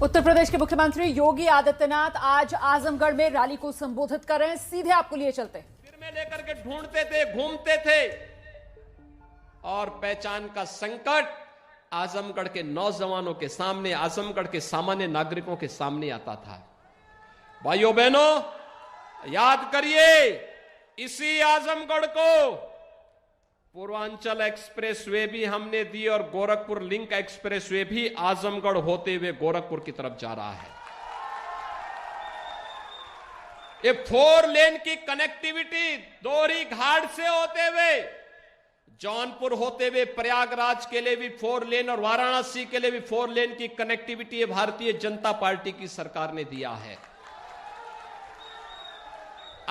उत्तर प्रदेश के मुख्यमंत्री योगी आदित्यनाथ आज आजमगढ़ में रैली को संबोधित कर रहे हैं। सीधे आपको लिए चलते हैं। सिर में लेकर के ढूंढते थे, घूमते थे और पहचान का संकट आजमगढ़ के नौजवानों के सामने, आजमगढ़ के सामान्य नागरिकों के सामने आता था। भाइयों बहनों, याद करिए, इसी आजमगढ़ को पूर्वांचल एक्सप्रेसवे भी हमने दी और गोरखपुर लिंक एक्सप्रेसवे भी आजमगढ़ होते हुए गोरखपुर की तरफ जा रहा है। ये 4 लेन की कनेक्टिविटी दोहरी घाट से होते हुए, जौनपुर होते हुए प्रयागराज के लिए भी 4 लेन और वाराणसी के लिए भी 4 लेन की कनेक्टिविटी भारतीय जनता पार्टी की सरकार ने दिया है।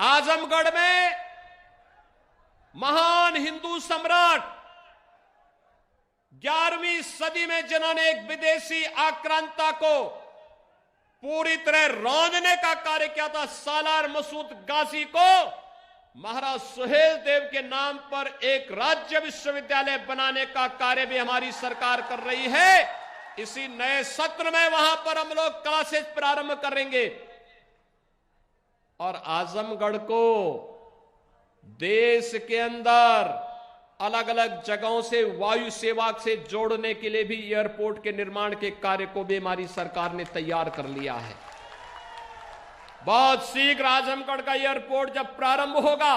आजमगढ़ में महान हिंदू सम्राट 11वीं सदी में जिन्होंने एक विदेशी आक्रांता को पूरी तरह रौंदने का कार्य किया था, सालार मसूद गाजी को महाराज सुहेल देव के नाम पर एक राज्य विश्वविद्यालय बनाने का कार्य भी हमारी सरकार कर रही है। इसी नए सत्र में वहां पर हम लोग क्लासेस प्रारंभ करेंगे और आजमगढ़ को देश के अंदर अलग अलग जगहों से वायु सेवा से जोड़ने के लिए भी एयरपोर्ट के निर्माण के कार्य को भी हमारी सरकार ने तैयार कर लिया है। बहुत शीघ्र आजमगढ़ का एयरपोर्ट जब प्रारंभ होगा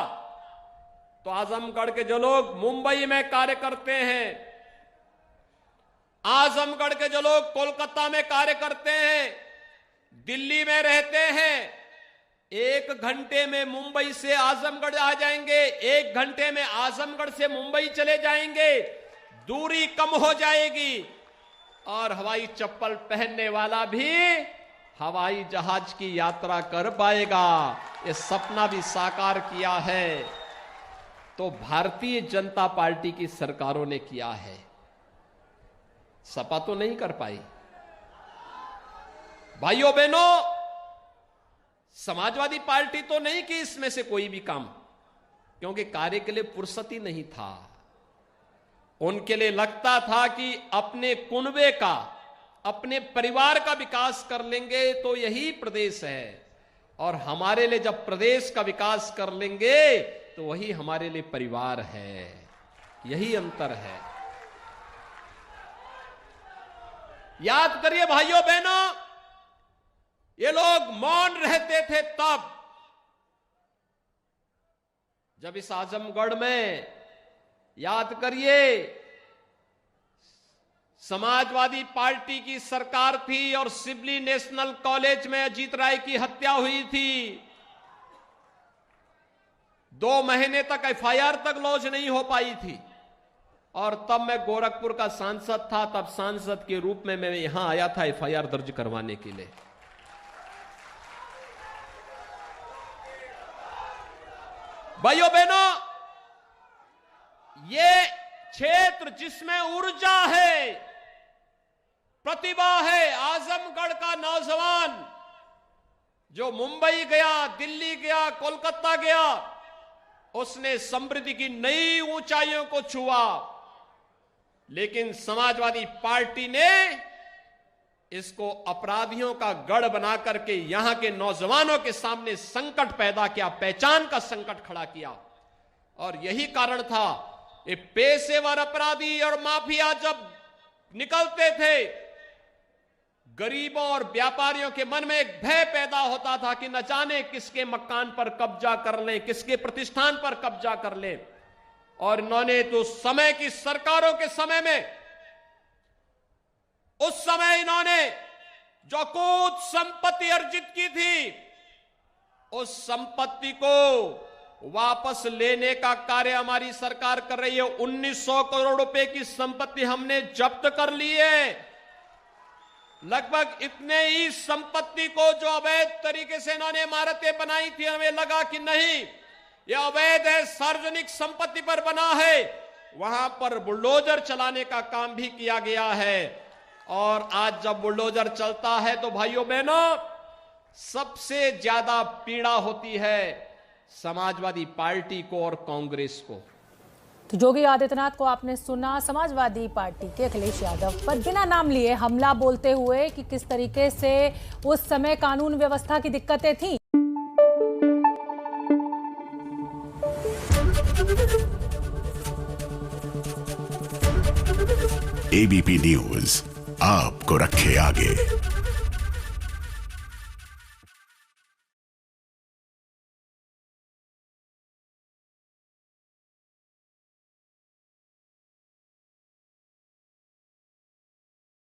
तो आजमगढ़ के जो लोग मुंबई में कार्य करते हैं, आजमगढ़ के जो लोग कोलकाता में कार्य करते हैं, दिल्ली में रहते हैं, 1 घंटे में मुंबई से आजमगढ़ आ जाएंगे, 1 घंटे में आजमगढ़ से मुंबई चले जाएंगे, दूरी कम हो जाएगी और हवाई चप्पल पहनने वाला भी हवाई जहाज की यात्रा कर पाएगा। ये सपना भी साकार किया है तो भारतीय जनता पार्टी की सरकारों ने किया है, सपा तो नहीं कर पाई। भाइयों बहनों, समाजवादी पार्टी तो नहीं की इसमें से कोई भी काम, क्योंकि कार्य के लिए फुर्सत ही नहीं था। उनके लिए लगता था कि अपने कुनबे का, अपने परिवार का विकास कर लेंगे तो यही प्रदेश है, और हमारे लिए जब प्रदेश का विकास कर लेंगे तो वही हमारे लिए परिवार है। यही अंतर है। याद करिए भाइयों बहनों, ये लोग मौन रहते थे तब जब इस आजमगढ़ में, याद करिए, समाजवादी पार्टी की सरकार थी और सिबली नेशनल कॉलेज में अजीत राय की हत्या हुई थी। 2 महीने तक एफआईआर तक लॉन्च नहीं हो पाई थी और तब मैं गोरखपुर का सांसद था। तब सांसद के रूप में मैं यहां आया था एफआईआर दर्ज करवाने के लिए। भाइयों बहनों, ये क्षेत्र जिसमें ऊर्जा है, प्रतिभा है, आजमगढ़ का नौजवान जो मुंबई गया, दिल्ली गया, कोलकाता गया, उसने समृद्धि की नई ऊंचाइयों को छुआ। लेकिन समाजवादी पार्टी ने इसको अपराधियों का गढ़ बना करके यहां के नौजवानों के सामने संकट पैदा किया, पहचान का संकट खड़ा किया। और यही कारण था, ये पेशेवर अपराधी और माफिया जब निकलते थे, गरीबों और व्यापारियों के मन में एक भय पैदा होता था कि न जाने किसके मकान पर कब्जा कर लें, किसके प्रतिष्ठान पर कब्जा कर लें। और इन्होंने तो समय की सरकारों के समय में, उस समय इन्होंने जो कुछ संपत्ति अर्जित की थी, उस संपत्ति को वापस लेने का कार्य हमारी सरकार कर रही है। 1900 करोड़ रुपए की संपत्ति हमने जब्त कर ली है। लगभग इतने ही संपत्ति को जो अवैध तरीके से इन्होंने इमारतें बनाई थी, हमें लगा कि नहीं, यह अवैध है, सार्वजनिक संपत्ति पर बना है, वहां पर बुलडोजर चलाने का काम भी किया गया है। और आज जब बुलडोजर चलता है तो भाइयों बहनों, सबसे ज्यादा पीड़ा होती है समाजवादी पार्टी को और कांग्रेस को। तो योगी आदित्यनाथ को आपने सुना, समाजवादी पार्टी के अखिलेश यादव पर बिना नाम लिए हमला बोलते हुए कि किस तरीके से उस समय कानून व्यवस्था की दिक्कतें थीं। एबीपी न्यूज आपको रखे आगे।